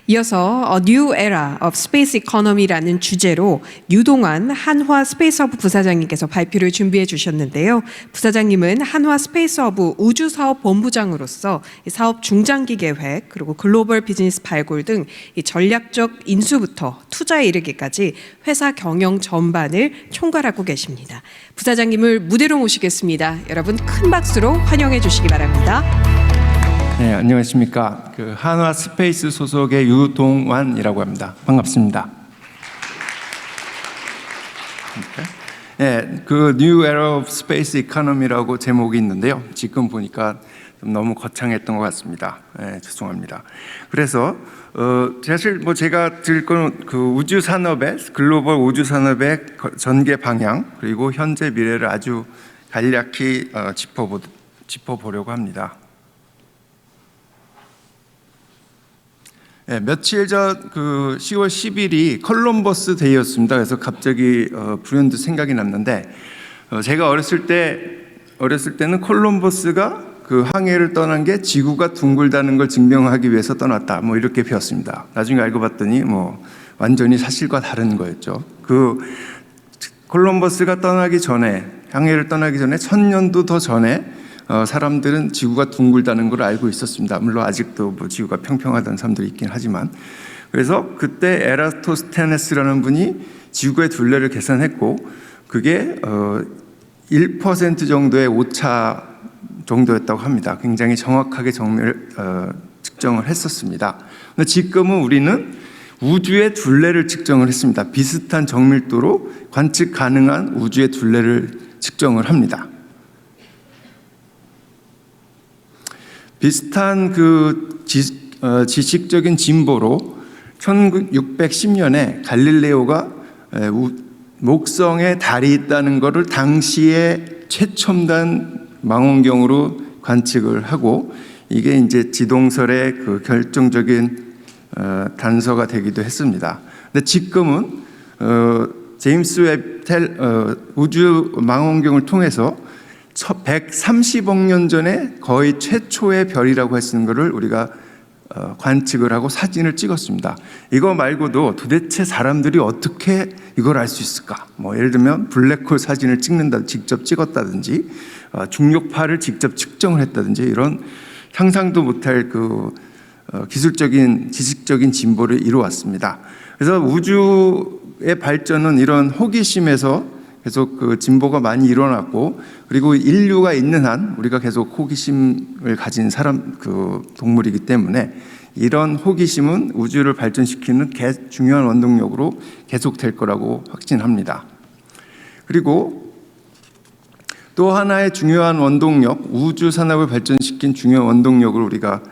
이어서 A New Era of Space Economy라는 주제로 유동환 한화 스페이스허브 부사장님께서 발표를 준비해 주셨는데요. 부사장님은 한화 스페이스허브 우주사업 본부장으로서 사업 중장기 계획 그리고 글로벌 비즈니스 발굴 등 전략적 인수부터 투자에 이르기까지 회사 경영 전반을 총괄하고 계십니다. 부사장님을 무대로 모시겠습니다. 여러분 큰 박수로 환영해 주시기 바랍니다. 네, 안녕하십니까. 한화 스페이스 소속의 유동환이라고 합니다. 반갑습니다. 네, New Era of Space Economy라고 제목이 있는데요. 지금 보니까 좀 너무 거창했던 것 같습니다. 네, 죄송합니다. 그래서 사실 제가 드릴 건 우주 산업의 글로벌 우주 산업의 전개 방향 그리고 현재 미래를 아주 간략히 짚어보려고 합니다. 네, 며칠 전 10월 10일이 컬럼버스 데이였습니다. 그래서 갑자기 불현듯 생각이 났는데 제가 어렸을 때는 콜럼버스가 항해를 떠난 게 지구가 둥글다는 걸 증명하기 위해서 떠났다. 이렇게 배웠습니다. 나중에 알고 봤더니 완전히 사실과 다른 거였죠. 콜럼버스가 항해를 떠나기 전에 1000년도 더 전에 사람들은 지구가 둥글다는 걸 알고 있었습니다. 물론 아직도 지구가 평평하다는 사람들이 있긴 하지만, 그래서 그때 에라토스테네스라는 분이 지구의 둘레를 계산했고 그게 1% 정도의 오차 정도였다고 합니다. 굉장히 정확하게 측정을 했었습니다. 근데 지금은 우리는 우주의 둘레를 측정을 했습니다. 비슷한 정밀도로 관측 가능한 우주의 둘레를 측정을 합니다. 비슷한 지식적인 진보로 1610년에 갈릴레오가 목성에 달이 있다는 것을 당시에 최첨단 망원경으로 관측을 하고 이게 이제 지동설의 결정적인 단서가 되기도 했습니다. 근데 지금은 제임스 웹 우주 망원경을 통해서 130억 년 전에 거의 최초의 별이라고 할 수 있는 것을 우리가 관측을 하고 사진을 찍었습니다. 이거 말고도 도대체 사람들이 어떻게 이걸 알 수 있을까? 예를 들면 블랙홀 사진을 직접 찍었다든지 중력파를 직접 측정을 했다든지 이런 상상도 못할 기술적인 지식적인 진보를 이루어왔습니다. 그래서 우주의 발전은 이런 호기심에서 계속 진보가 많이 일어났고, 그리고 인류가 있는 한 우리가 계속 호기심을 가진 동물이기 때문에 이런 호기심은 우주를 발전시키는 중요한 원동력으로 계속될 거라고 확신합니다. 그리고 또 하나의 중요한 원동력, 우주 산업을 발전시킨 중요한 원동력을 우리가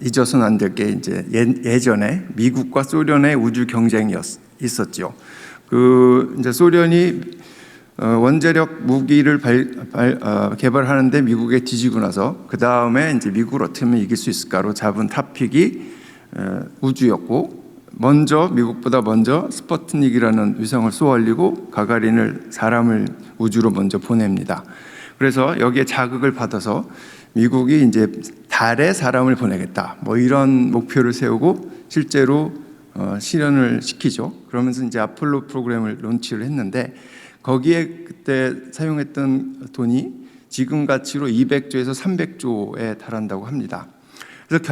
잊어서는 안 될 게 이제 예전에 미국과 소련의 우주 경쟁이 있었죠. 이제 소련이 원자력 무기를 개발하는데 미국에 뒤지고 나서 그 다음에 이제 미국을 어떻게 하면 이길 수 있을까로 잡은 탑픽이 우주였고, 미국보다 먼저 스푸트닉이라는 위성을 쏘아 올리고 사람을 우주로 먼저 보냅니다. 그래서 여기에 자극을 받아서 미국이 이제 달에 사람을 보내겠다, 이런 목표를 세우고 실제로 실현을 시키죠. 그러면서 이제 아폴로 프로그램을 론치를 했는데 거기에 그때 사용했던 돈이 지금 가치로 200조에서 300조에 달한다고 합니다. 그래서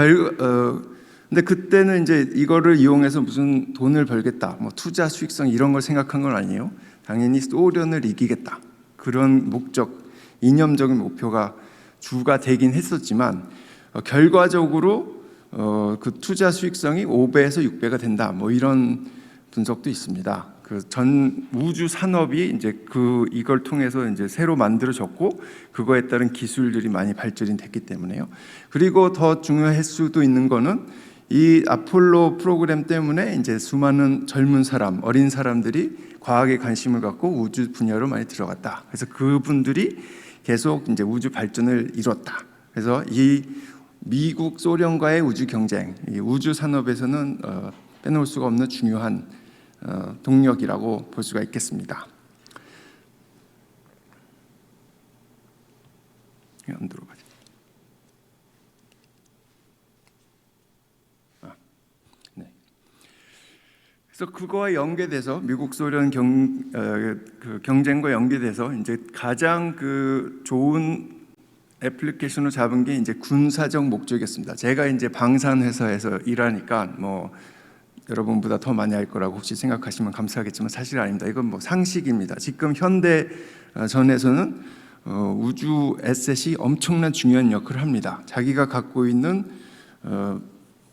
근데 그때는 이제 이거를 이용해서 무슨 돈을 벌겠다, 투자 수익성 이런 걸 생각한 건 아니에요. 당연히 소련을 이기겠다, 그런 이념적인 목표가 주가 되긴 했었지만 결과적으로 그 투자 수익성이 5배에서 6배가 된다, 이런 분석도 있습니다. 전 우주 산업이 이제 이걸 통해서 이제 새로 만들어졌고 그거에 따른 기술들이 많이 발전이 됐기 때문에요. 그리고 더 중요할 수도 있는 거는 이 아폴로 프로그램 때문에 이제 수많은 어린 사람들이 과학에 관심을 갖고 우주 분야로 많이 들어갔다. 그래서 그분들이 계속 이제 우주 발전을 이뤘다. 그래서 이 미국, 소련과의 우주 경쟁, 이 우주 산업에서는 빼놓을 수가 없는 중요한 동력이라고 볼 수가 있겠습니다. 안 들어가죠. 그래서 그거와 연계돼서 미국 소련 그 경쟁과 연계돼서 이제 가장 그 좋은 애플리케이션을 잡은 게 이제 군사적 목적이었습니다. 제가 이제 방산 회사에서 일하니까 뭐 여러분보다 더 많이 알 거라고 혹시 생각하시면 감사하겠지만 사실 아닙니다. 이건 뭐 상식입니다. 지금 현대 전에서는 우주 에셋이 엄청난 중요한 역할을 합니다. 자기가 갖고 있는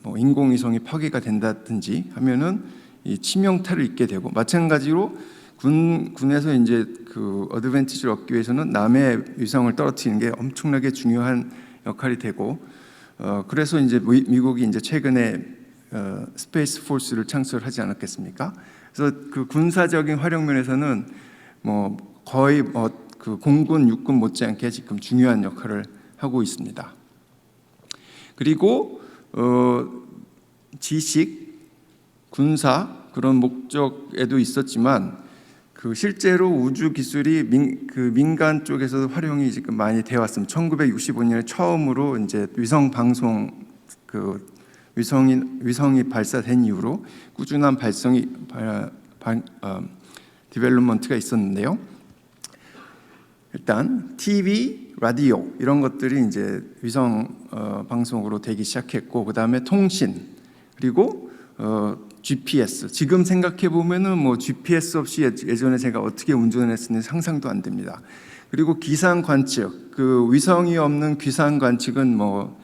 뭐 인공위성이 파괴가 된다든지 하면은 이 치명타를 입게 되고, 마찬가지로 군에서 이제 그 어드밴티지를 얻기 위해서는 남의 위성을 떨어뜨리는 게 엄청나게 중요한 역할이 되고, 그래서 이제 미국이 이제 최근에 스페이스 포스를 창설하지 않았겠습니까? 그래서 그 군사적인 활용 면에서는 뭐 거의 그 공군, 육군 못지않게 지금 중요한 역할을 하고 있습니다. 그리고 지식, 군사 그런 목적에도 있었지만 그 실제로 우주 기술이 민간 쪽에서 활용이 지금 많이 되어 왔습니다. 1965년에 처음으로 이제 위성 방송 그 위성이 발사된 이후로 꾸준한 디벨롭먼트가 있었는데요. 일단 TV, 라디오 이런 것들이 이제 위성 방송으로 되기 시작했고, 그 다음에 통신, 그리고 GPS. 지금 생각해 보면은 뭐 GPS 없이 예전에 제가 어떻게 운전했는지 상상도 안 됩니다. 그리고 기상 관측, 그 위성이 없는 기상 관측은 뭐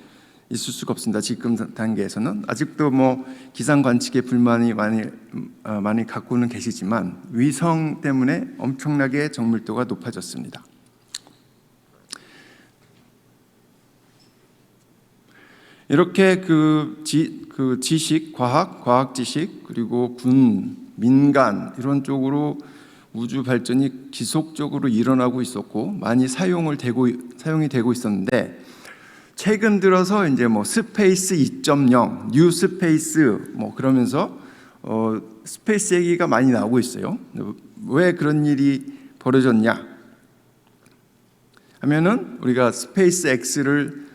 있을 수가 없습니다. 지금 단계에서는 아직도 뭐 기상 관측에 불만이 많이 갖고는 계시지만 위성 때문에 엄청나게 정밀도가 높아졌습니다. 이렇게 그 지식, 과학 지식, 그리고 군, 민간 이런 쪽으로 우주 발전이 지속적으로 일어나고 있었고 많이 사용이 되고 있었는데, 최근 들어서 이제 뭐 스페이스 2.0, 뉴 스페이스 뭐 그러면서 스페이스 얘기가 많이 나오고 있어요. 왜 그런 일이 벌어졌냐 하면은 우리가 스페이스 X를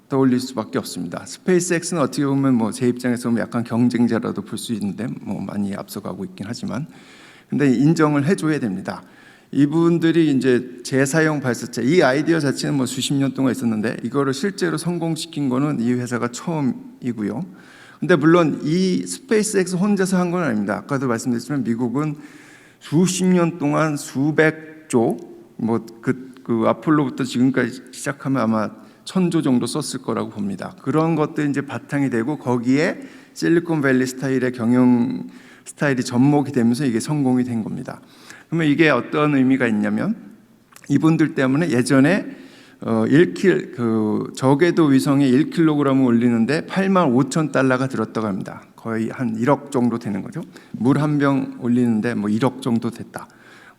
떠올릴 수밖에 없습니다. 스페이스 X는 어떻게 보면 뭐 제 입장에서 보면 약간 경쟁자라도 볼 수 있는데 뭐 많이 앞서가고 있긴 하지만, 근데 인정을 해줘야 됩니다. 이분들이 이제 재사용 발사체, 이 아이디어 자체는 뭐 수십 년 동안 있었는데 이거를 실제로 성공시킨 거는 이 회사가 처음이고요. 근데 물론 이 스페이스 X 혼자서 한 건 아닙니다. 아까도 말씀드렸지만 미국은 수십 년 동안 수백조, 뭐 그 아폴로부터 지금까지 시작하면 아마 1000조 정도 썼을 거라고 봅니다. 그런 것들이 이제 바탕이 되고 거기에 실리콘밸리 스타일의 경영 스타일이 접목이 되면서 이게 성공이 된 겁니다. 그러면 이게 어떤 의미가 있냐면, 이분들 때문에 예전에 저궤도 위성에 1kg을 올리는데 85,000달러가 들었다고 합니다. 거의 한 1억 정도 되는 거죠. 물 한 병 올리는데 뭐 1억 정도 됐다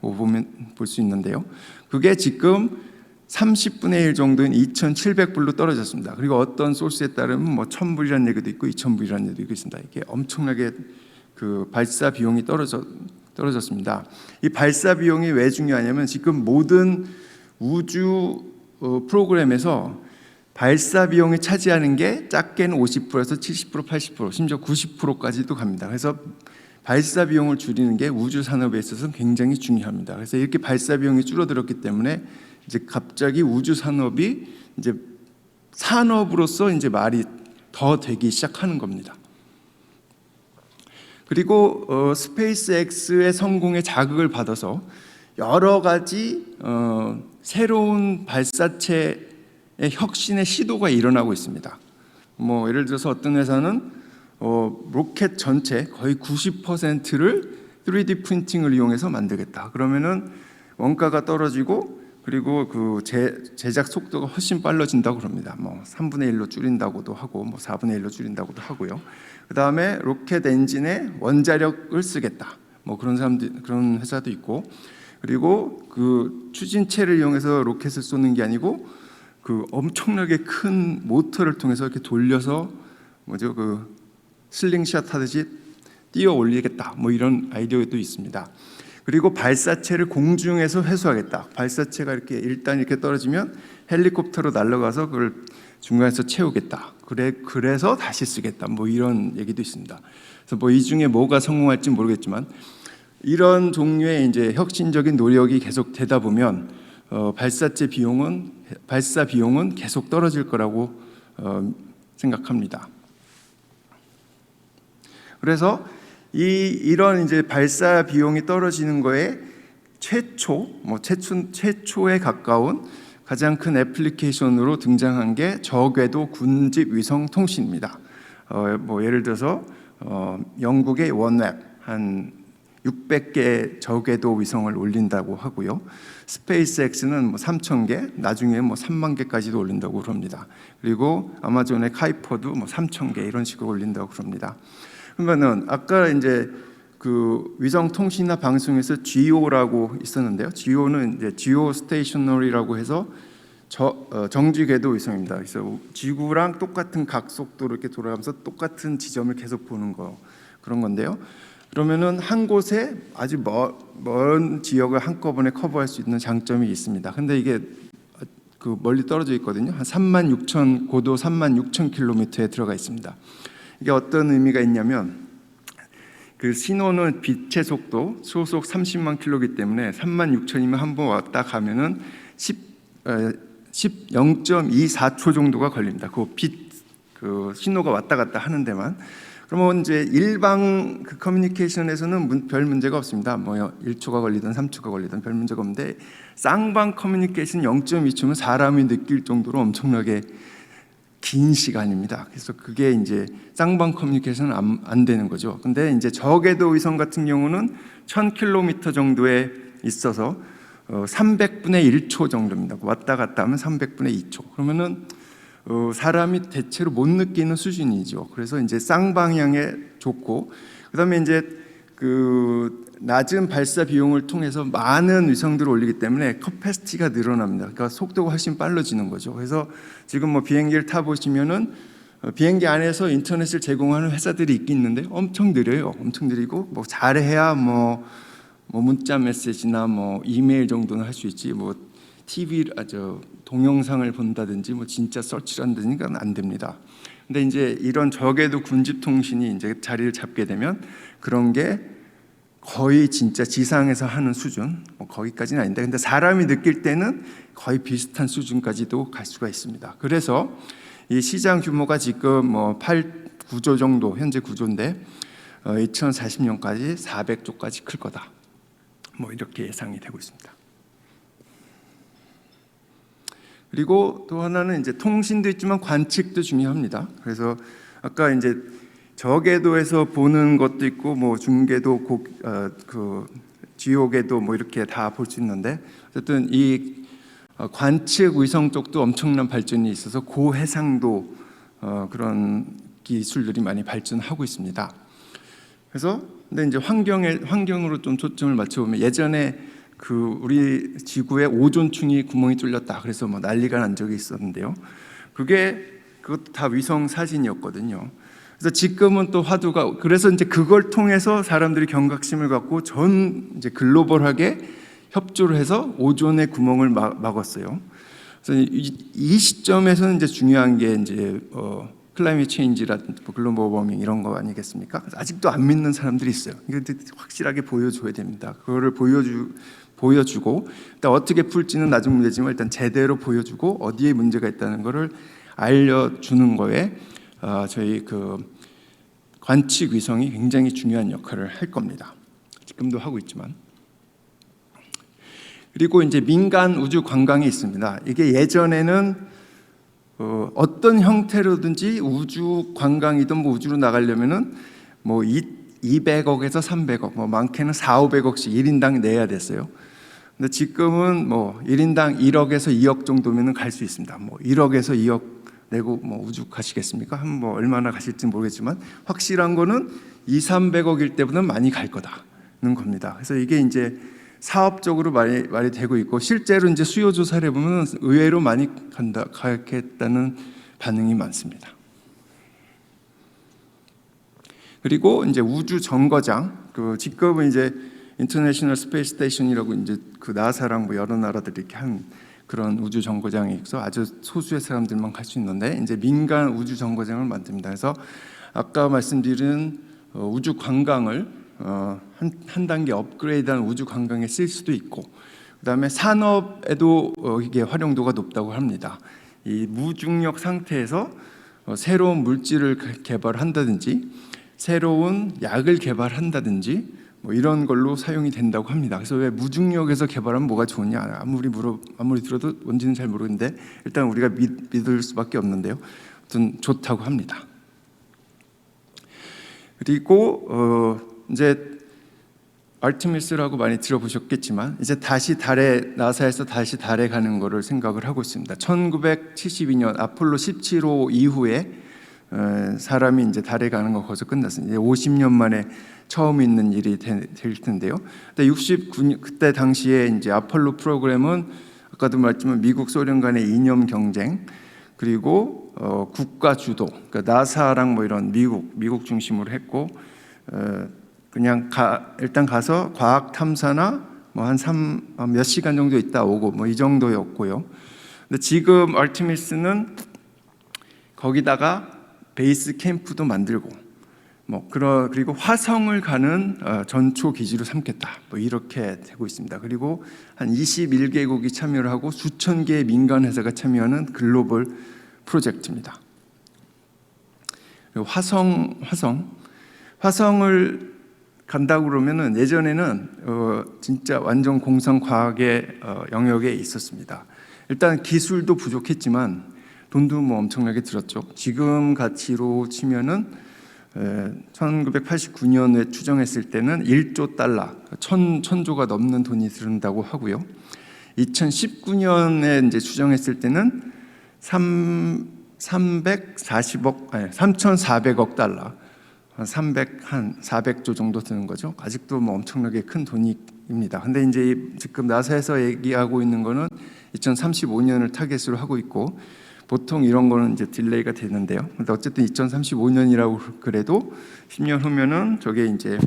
볼 수 있는데요. 그게 지금 30분의 1 정도인 2,700불로 떨어졌습니다. 그리고 어떤 소스에 따르면 뭐 1,000불이라는 얘기도 있고 2,000불이라는 얘기도 있습니다. 이게 엄청나게 그 발사 비용이 떨어졌습니다. 이 발사 비용이 왜 중요하냐면, 지금 모든 우주 프로그램에서 발사 비용이 차지하는 게 작게는 50%에서 70%, 80%, 심지어 90%까지도 갑니다. 그래서 발사 비용을 줄이는 게 우주 산업에 있어서 굉장히 중요합니다. 그래서 이렇게 발사 비용이 줄어들었기 때문에 이제 갑자기 우주 산업이 이제 산업으로서 이제 말이 더 되기 시작하는 겁니다. 그리고 스페이스 X의 성공에 자극을 받아서 여러 가지 새로운 발사체의 혁신의 시도가 일어나고 있습니다. 뭐 예를 들어서 어떤 회사는 로켓 전체 거의 90%를 3D 프린팅을 이용해서 만들겠다. 그러면은 원가가 떨어지고, 그리고 그 제작 속도가 훨씬 빨라진다고 그럽니다. 뭐 3분의 1로 줄인다고도 하고, 뭐 4분의 1로 줄인다고도 하고요. 그 다음에 로켓 엔진에 원자력을 쓰겠다. 뭐 그런 회사도 있고, 그리고 그 추진체를 이용해서 로켓을 쏘는 게 아니고 그 엄청나게 큰 모터를 통해서 이렇게 돌려서 그 슬링샷 하듯이 띄어 올리겠다. 뭐 이런 아이디어도 있습니다. 그리고 발사체를 공중에서 회수하겠다. 발사체가 일단 이렇게 떨어지면 헬리콥터로 날아가서 그걸 중간에서 채우겠다. 그래서 다시 쓰겠다. 뭐 이런 얘기도 있습니다. 그래서 뭐 이 중에 뭐가 성공할지 모르겠지만 이런 종류의 이제 혁신적인 노력이 계속 되다 보면 발사 비용은 계속 떨어질 거라고 생각합니다. 그래서 이런 이제 발사 비용이 떨어지는 거에 최초에 가까운 가장 큰 애플리케이션으로 등장한 게 저궤도 군집 위성 통신입니다. 뭐 예를 들어서 영국의 원웹 한 600개 저궤도 위성을 올린다고 하고요. 스페이스X는 뭐 3,000개, 나중에 뭐 3만 개까지도 올린다고 그럽니다. 그리고 아마존의 카이퍼도 뭐 3,000개 이런 식으로 올린다고 그럽니다. 그러면은 아까 이제 그 위성 통신이나 방송에서 GEO라고 있었는데요. GEO는 이제 지오스테이셔너리라고 해서 정지 궤도 위성입니다. 그래서 지구랑 똑같은 각속도로 이렇게 돌아가면서 똑같은 지점을 계속 보는 거 그런 건데요. 그러면은 한 곳에 아주 먼 지역을 한꺼번에 커버할 수 있는 장점이 있습니다. 근데 이게 그 멀리 떨어져 있거든요. 한 36,000 고도 36,000km에 들어가 있습니다. 이게 어떤 의미가 있냐면 그 신호는 빛의 속도 소속 30만 킬로이기 때문에 36,000이면 한 번 왔다 가면은 0.24초 정도가 걸립니다. 그 신호가 왔다 갔다 하는 데만. 그러면 이제 일방 그 커뮤니케이션에서는 별 문제가 없습니다. 뭐 1초가 걸리든 3초가 걸리든 별 문제가 없는데 쌍방 커뮤니케이션 0.2초면 사람이 느낄 정도로 엄청나게 긴 시간입니다. 그래서 그게 이제 쌍방 커뮤니케이션은 안 되는 거죠. 근데 이제 저궤도 위성 같은 경우는 1000km 정도에 있어서 300분의 1초 정도입니다. 왔다 갔다 하면 300분의 2초. 그러면은 사람이 대체로 못 느끼는 수준이죠. 그래서 이제 쌍방향에 좋고, 그다음에 이제 그 낮은 발사 비용을 통해서 많은 위성들을 올리기 때문에 커패시티가 늘어납니다. 그러니까 속도가 훨씬 빨라지는 거죠. 그래서 지금 뭐 비행기를 타 보시면은 비행기 안에서 인터넷을 제공하는 회사들이 있긴 있는데 엄청 느려요. 엄청 느리고 뭐 잘해야 뭐 문자 메시지나 뭐 이메일 정도는 할 수 있지 뭐 TV 동영상을 본다든지 뭐 진짜 서치를 한다든지 안 됩니다. 근데 이제 이런 저궤도 군집 통신이 이제 자리를 잡게 되면 그런 게 거의 진짜 지상에서 하는 수준, 뭐 거기까지는 아닌데, 근데 사람이 느낄 때는 거의 비슷한 수준까지도 갈 수가 있습니다. 그래서 이 시장 규모가 지금 뭐 9조 정도, 현재 9조인데 2040년까지 400조까지 클 거다. 뭐 이렇게 예상이 되고 있습니다. 그리고 또 하나는 이제 통신도 있지만 관측도 중요합니다. 그래서 아까 이제 저궤도에서 보는 것도 있고 뭐 중궤도, 지오궤도 뭐 이렇게 다 볼 수 있는데 어쨌든 이 관측 위성 쪽도 엄청난 발전이 있어서 고해상도 그런 기술들이 많이 발전하고 있습니다. 그래서 근데 이제 환경으로 좀 초점을 맞춰보면 예전에 그 우리 지구에 오존층이 구멍이 뚫렸다 그래서 뭐 난리가 난 적이 있었는데요. 그것도 다 위성 사진이었거든요. 그래서 지금은 또 화두가 그래서 이제 그걸 통해서 사람들이 경각심을 갖고 전 이제 글로벌하게 협조를 해서 오존의 구멍을 막았어요. 그래서 이 시점에서는 이제 중요한 게 이제 클라이밋 체인지라든지 글로벌 워밍 이런 거 아니겠습니까? 아직도 안 믿는 사람들이 있어요. 이거 확실하게 보여줘야 됩니다. 그거를 보여주고 일단 어떻게 풀지는 나중 문제지만 일단 제대로 보여주고 어디에 문제가 있다는 거를 알려주는 거에 저희 그 관측 위성이 굉장히 중요한 역할을 할 겁니다. 지금도 하고 있지만. 그리고 이제 민간 우주 관광이 있습니다. 이게 예전에는 어떤 형태로든지 우주 관광이든 뭐 우주로 나가려면은 뭐 200억에서 300억, 뭐 많게는 400~500억씩 1인당 내야 됐어요. 근데 지금은 뭐 1인당 1억에서 2억 정도면은 갈 수 있습니다. 뭐 1억에서 2억 내고 뭐 우주 가시겠습니까? 한 뭐 얼마나 가실지 모르겠지만 확실한 거는 200~300억일 때보다는 많이 갈 거다는 겁니다. 그래서 이게 이제 사업적으로 말이 되고 있고 실제로 이제 수요 조사를 해보면 의외로 많이 가겠다는 반응이 많습니다. 그리고 이제 우주 정거장, 지금은 이제 인터내셔널 스페이스 스테이션이라고 이제 그 나사랑 뭐 여러 나라들이 이렇게 한 그런 우주 정거장이 있어 아주 소수의 사람들만 갈 수 있는데 이제 민간 우주 정거장을 만듭니다. 그래서 아까 말씀드린 우주 관광을 한 단계 업그레이드한 우주 관광에 쓸 수도 있고, 그다음에 산업에도 이게 활용도가 높다고 합니다. 이 무중력 상태에서 새로운 물질을 개발한다든지 새로운 약을 개발한다든지 뭐 이런 걸로 사용이 된다고 합니다. 그래서 왜 무중력에서 개발하면 뭐가 좋으냐 아무리 들어도 뭔지는 잘 모르는데 일단 우리가 믿을 수밖에 없는데요. 아무튼 좋다고 합니다. 그리고 이제 아르테미스라고 많이 들어보셨겠지만 이제 다시 나사에서 다시 달에 가는 거를 생각을 하고 있습니다. 1972년 아폴로 17호 이후에 사람이 이제 달에 가는 거 거기서 끝났습니다. 이제 50년 만에 처음 있는 일이 될 텐데요. 근데 69년 그때 당시에 이제 아폴로 프로그램은 아까도 말했지만 미국 소련 간의 이념 경쟁, 그리고 국가 주도, 그러니까 나사랑 뭐 이런 미국 중심으로 했고, 그냥 일단 가서 과학 탐사나 뭐 한 몇 시간 정도 있다 오고 뭐 이 정도였고요. 근데 지금 아르테미스는 거기다가 베이스 캠프도 만들고 그리고 화성을 가는 전초 기지로 삼겠다. 뭐 이렇게 되고 있습니다. 그리고 한 21개국이 참여를 하고 수천 개의 민간 회사가 참여하는 글로벌 프로젝트입니다. 그리고 화성을 간다고 그러면은 예전에는 진짜 완전 공상 과학의 영역에 있었습니다. 일단 기술도 부족했지만 돈도 뭐 엄청나게 들었죠. 지금 가치로 치면은 1989년에 추정했을 때는 1조 달러, 천조가 넘는 돈이 들은다고 하고요. 2019년에 이제 추정했을 때는 3,400억 달러, 한 400조 정도 드는 거죠. 아직도 뭐 엄청나게 큰 돈입니다. 근데 이제 지금 나사에서 얘기하고 있는 거는 2035년을 타겟으로 하고 있고, 보통 이런 거는 이제 딜레이가 되는데요. 근데 어쨌든 2035년이라고 그래도 10년 후면은 저게 이제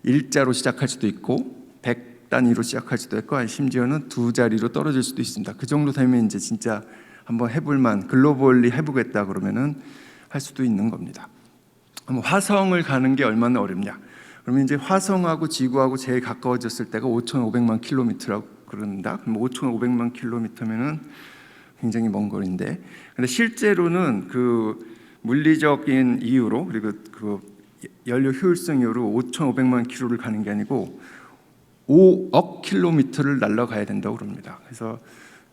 일자로 시작할 수도 있고 100 단위로 시작할 수도 있고 심지어는 2자리로 떨어질 수도 있습니다. 그 정도 되면 이제 진짜 한번 해볼만, 글로벌리 해보겠다 그러면은 할 수도 있는 겁니다. 화성을 가는 게 얼마나 어렵냐? 그러면 이제 화성하고 지구하고 제일 가까워졌을 때가 5,500만 킬로미터라고 그런다. 그럼 5,500만 킬로미터면은 굉장히 먼 거리인데, 근데 실제로는 그 물리적인 이유로 그리고 그 연료 효율성 이유로 5,500만 킬로를 가는 게 아니고 5억 킬로미터를 날아가야 된다고 그럽니다. 그래서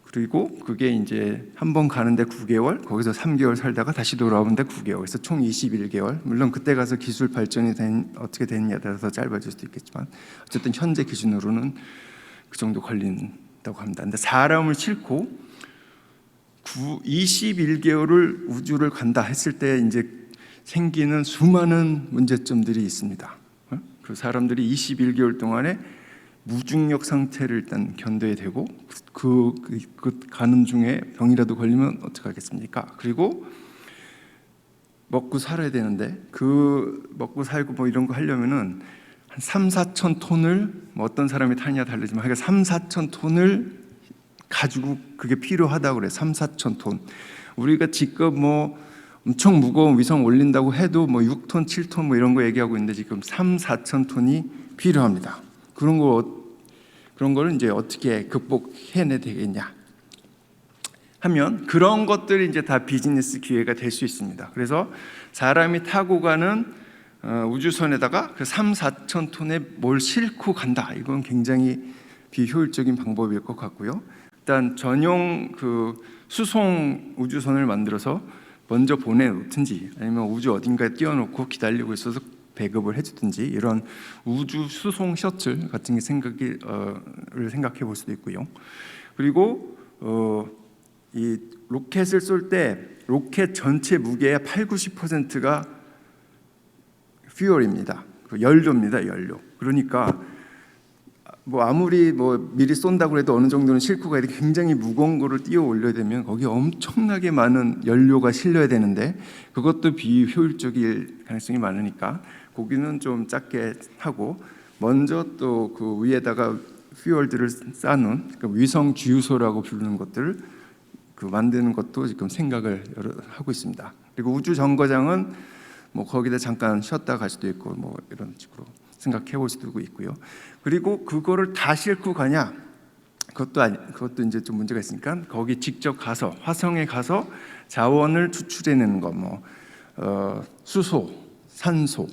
그리고 그게 이제 한 번 가는데 9개월, 거기서 3개월 살다가 다시 돌아오는데 9개월, 그래서 총 21개월. 물론 그때 가서 기술 발전이 어떻게 됐냐에 따라서 짧아질 수도 있겠지만 어쨌든 현재 기준으로는 그 정도 걸린다고 합니다. 근데 사람을 싣고 21개월을 우주를 간다 했을 때 이제 생기는 수많은 문제점들이 있습니다. 그 사람들이 21개월 동안에 무중력 상태를 일단 견뎌야 되고 그 가는 중에 병이라도 걸리면 어떡하겠습니까? 그리고 먹고 살아야 되는데 그 먹고 살고 뭐 이런 거 하려면은 한 3-4천 톤을 뭐 어떤 사람이 타냐 다르지만 그러니까 3-4천 톤을 가지고 그게 필요하다고 그래요. 3-4천 톤. 우리가 지금 뭐 엄청 무거운 위성 올린다고 해도 뭐 6톤, 7톤 뭐 이런 거 얘기하고 있는데 지금 3-4천 톤이 필요합니다. 그런 거를 이제 어떻게 극복해내 되겠냐 하면 그런 것들이 이제 다 비즈니스 기회가 될 수 있습니다. 그래서 사람이 타고 가는 우주선에다가 그 3-4천 톤에 뭘 싣고 간다. 이건 굉장히 비효율적인 방법일 것 같고요. 일단 전용 그 수송 우주선을 만들어서 먼저 보내놓든지 아니면 우주 어딘가에 띄워놓고 기다리고 있어서 배급을 해주든지 이런 우주 수송 셔틀 같은 게 생각해 볼 수도 있고요. 그리고 이 로켓을 쏠 때 로켓 전체 무게의 80-90%가 퓨얼입니다. 연료입니다, 연료. 그러니까 뭐 아무리 뭐 미리 쏜다고 해도 어느 정도는 싣고 가야 돼. 굉장히 무거운 거를 띄워 올려야 되면 거기에 엄청나게 많은 연료가 실려야 되는데 그것도 비효율적일 가능성이 많으니까 거기는 좀 작게 하고 먼저 또 그 위에다가 퓨얼들을 쌓는 그 위성 주유소라고 부르는 것들을 만드는 것도 지금 생각을 하고 있습니다. 그리고 우주 정거장은 뭐 거기다 잠깐 쉬었다 갈 수도 있고 뭐 이런 식으로 생각해 볼 수도 있고요. 그리고 그거를 다 싣고 가냐? 그것도 이제 좀 문제가 있으니까 거기 직접 가서 화성에 가서 자원을 추출해내는 거, 수소, 산소,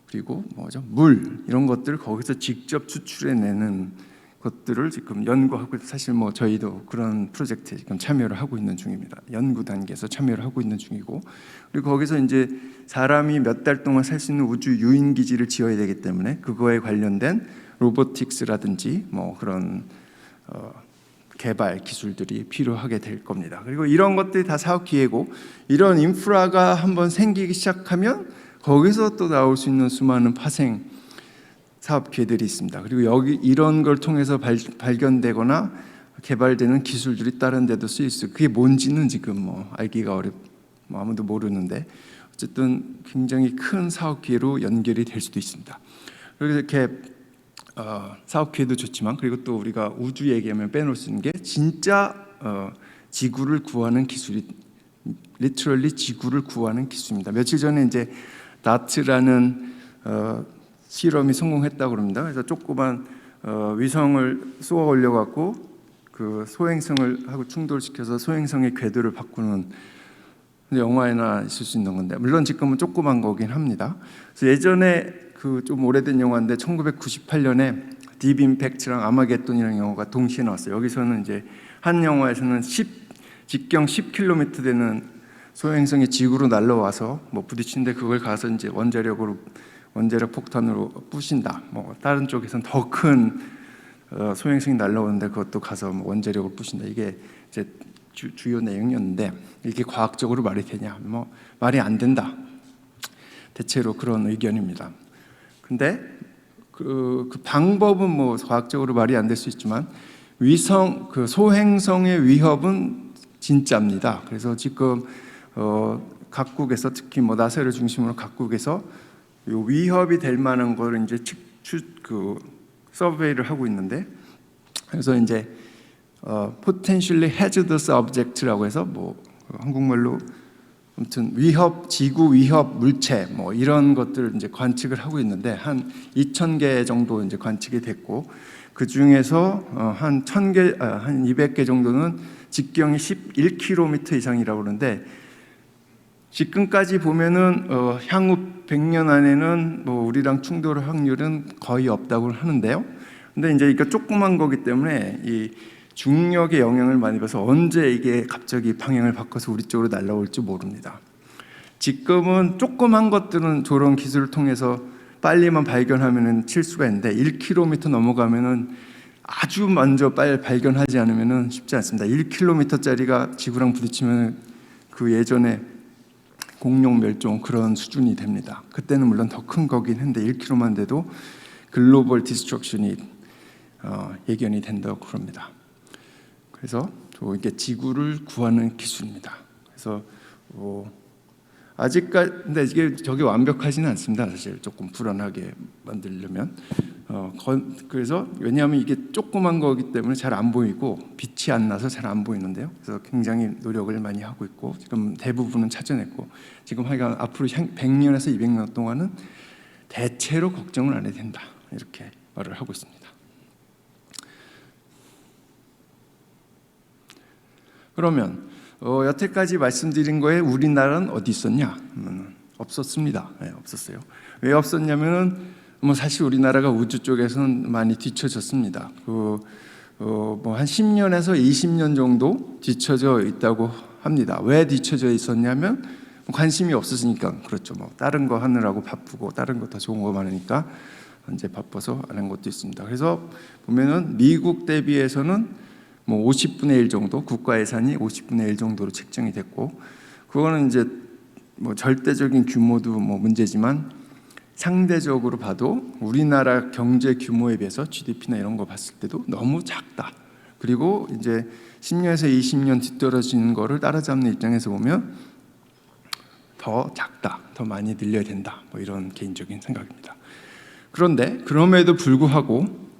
그리고 물 이런 것들을 거기서 직접 추출해내는 것들을 지금 연구하고, 사실 저희도 그런 프로젝트에 지금 참여를 하고 있는 중입니다. 연구 단계에서 참여를 하고 있는 중이고, 그리고 거기서 이제 사람이 몇 달 동안 살 수 있는 우주 유인 기지를 지어야 되기 때문에 그거에 관련된 로보틱스라든지 그런 개발 기술들이 필요하게 될 겁니다. 그리고 이런 것들이 다 사업 기회고, 이런 인프라가 한번 생기기 시작하면 거기서 또 나올 수 있는 수많은 파생 사업 기회들이 있습니다. 그리고 여기 이런 걸 통해서 발견되거나 개발되는 기술들이 다른 데도 쓰일 수 있고, 그게 뭔지는 지금 알기가 아무도 모르는데 어쨌든 굉장히 큰 사업 기회로 연결이 될 수도 있습니다. 그래서 이렇게 사업 기회도 좋지만, 그리고 또 우리가 우주 얘기하면 빼놓을 수 있는 게 진짜 지구를 구하는 기술이, 리터럴리 지구를 구하는 기술입니다. 며칠 전에 이제 다트라는 실험이 성공했다고 합니다. 그래서 조그만 위성을 쏘아 올려갖고 그 소행성을 하고 충돌시켜서 소행성의 궤도를 바꾸는, 영화에나 있을 수 있는 건데, 물론 지금은 조그만 거긴 합니다. 그래서 예전에 그 좀 오래된 영화인데 1998년에 딥 임팩트랑 아마겟돈이라는 영화가 동시에 나왔어요. 여기서는 이제 한 영화에서는 직경 10km 되는 소행성이 지구로 날라와서 부딪히는데, 그걸 가서 이제 원자력 폭탄으로 부신다. 다른 쪽에서는 더 큰 소행성이 날라오는데 그것도 가서 원자력을 부신다. 이게 이제 주요 내용이었는데, 이게 과학적으로 말이 되냐? 말이 안 된다. 대체로 그런 의견입니다. 근데 그 방법은 과학적으로 말이 안 될 수 있지만, 소행성의 위협은 진짜입니다. 그래서 지금 각국에서, 특히 나사를 중심으로 각국에서 요 위협이 될 만한 거를 이제 서베이를 하고 있는데, 그래서 이제 potentially hazardous object라고 해서 한국말로 아무튼 지구 위협 물체 이런 것들을 이제 관측을 하고 있는데, 한 2,000개 정도 이제 관측이 됐고, 그 중에서 한 200개 정도는 직경이 11km 이상이라고 그러는데, 지금까지 보면은 향후 100년 안에는 우리랑 충돌할 확률은 거의 없다고 하는데요. 근데 이제 이거 조그만 거기 때문에 이 중력의 영향을 많이 받아서 언제 이게 갑자기 방향을 바꿔서 우리 쪽으로 날아올지 모릅니다. 지금은 조그만 것들은 저런 기술을 통해서 빨리만 발견하면은 칠 수가 있는데, 1km 넘어가면은 아주 먼저 빨리 발견하지 않으면은 쉽지 않습니다. 1km짜리가 지구랑 부딪히면 그 예전에 공룡 멸종 그런 수준이 됩니다. 그때는 물론 더 큰 거긴 한데 1km만 돼도 글로벌 디스트럭션이 예견이 된다고 그럽니다. 그래서 이게 지구를 구하는 기술입니다. 그래서 아직까지, 근데 이게 저게 완벽하지는 않습니다. 사실 조금 불안하게 만들려면. 그래서 왜냐하면 이게 조그만 거기 때문에 잘 안 보이고 빛이 안 나서 잘 안 보이는데요. 그래서 굉장히 노력을 많이 하고 있고, 지금 대부분은 찾아냈고, 지금 하여간 앞으로 100년에서 200년 동안은 대체로 걱정을 안 해도 된다, 이렇게 말을 하고 있습니다. 그러면 여태까지 말씀드린 거에 우리나라는 어디 있었냐? 없었습니다. 네, 없었어요. 왜 없었냐면은 사실 우리나라가 우주 쪽에서는 많이 뒤처졌습니다. 한 10년에서 20년 정도 뒤처져 있다고 합니다. 왜 뒤처져 있었냐면 관심이 없었으니까 그렇죠. 다른 거 하느라고 바쁘고 다른 거 더 좋은 거 많으니까 이제 바빠서 안 한 것도 있습니다. 그래서 보면은 미국 대비해서는 50분의 1 정도, 국가 예산이 50분의 1 정도로 책정이 됐고, 그거는 이제 절대적인 규모도 문제지만 상대적으로 봐도 우리나라 경제 규모에 비해서 GDP나 이런 거 봤을 때도 너무 작다. 그리고 이제 10년에서 20년 뒤떨어지는 거를 따라잡는 입장에서 보면 더 작다, 더 많이 늘려야 된다, 이런 개인적인 생각입니다. 그런데 그럼에도 불구하고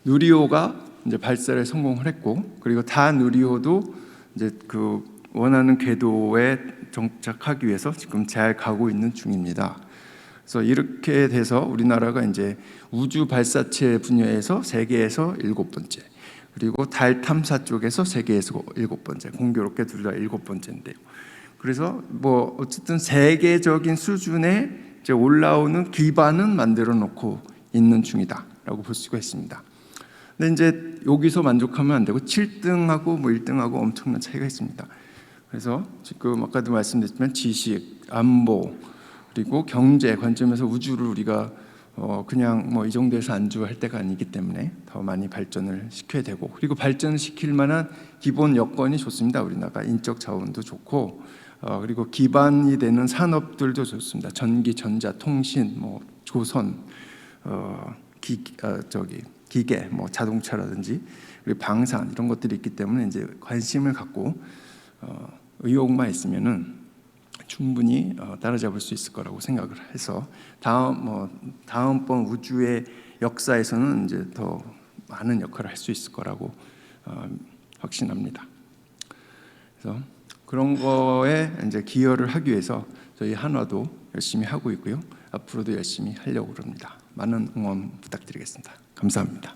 누리호가 이제 발사에 성공을 했고, 그리고 다 누리호도 이제 그 원하는 궤도에 정착하기 위해서 지금 잘 가고 있는 중입니다. 그래서 이렇게 돼서 우리나라가 이제 우주 발사체 분야에서 세계에서 7번째, 그리고 달 탐사 쪽에서 세계에서 7번째, 공교롭게 둘 다 7번째인데요. 그래서 뭐 어쨌든 세계적인 수준에 이제 올라오는 기반은 만들어 놓고 있는 중이다라고 볼 수가 있습니다. 근데 이제 여기서 만족하면 안 되고 7등하고 뭐 1등하고 엄청난 차이가 있습니다. 그래서 지금 아까도 말씀드렸지만 지식, 안보, 그리고 경제 관점에서 우주를 우리가 그냥 뭐 이 정도에서 안주할 때가 아니기 때문에 더 많이 발전을 시켜야 되고, 그리고 발전을 시킬 만한 기본 여건이 좋습니다. 우리나라가 인적 자원도 좋고, 그리고 기반이 되는 산업들도 좋습니다. 전기, 전자, 통신, 뭐 조선, 기계, 뭐 자동차라든지 그리고 방산 이런 것들이 있기 때문에 이제 관심을 갖고 의욕만 있으면은 충분히 따라잡을 수 있을 거라고 생각을 해서 다음번 우주의 역사에서는 이제 더 많은 역할을 할 수 있을 거라고 확신합니다. 그래서 그런 거에 이제 기여를 하기 위해서 저희 한화도 열심히 하고 있고요. 앞으로도 열심히 하려고 합니다. 많은 응원 부탁드리겠습니다. 감사합니다.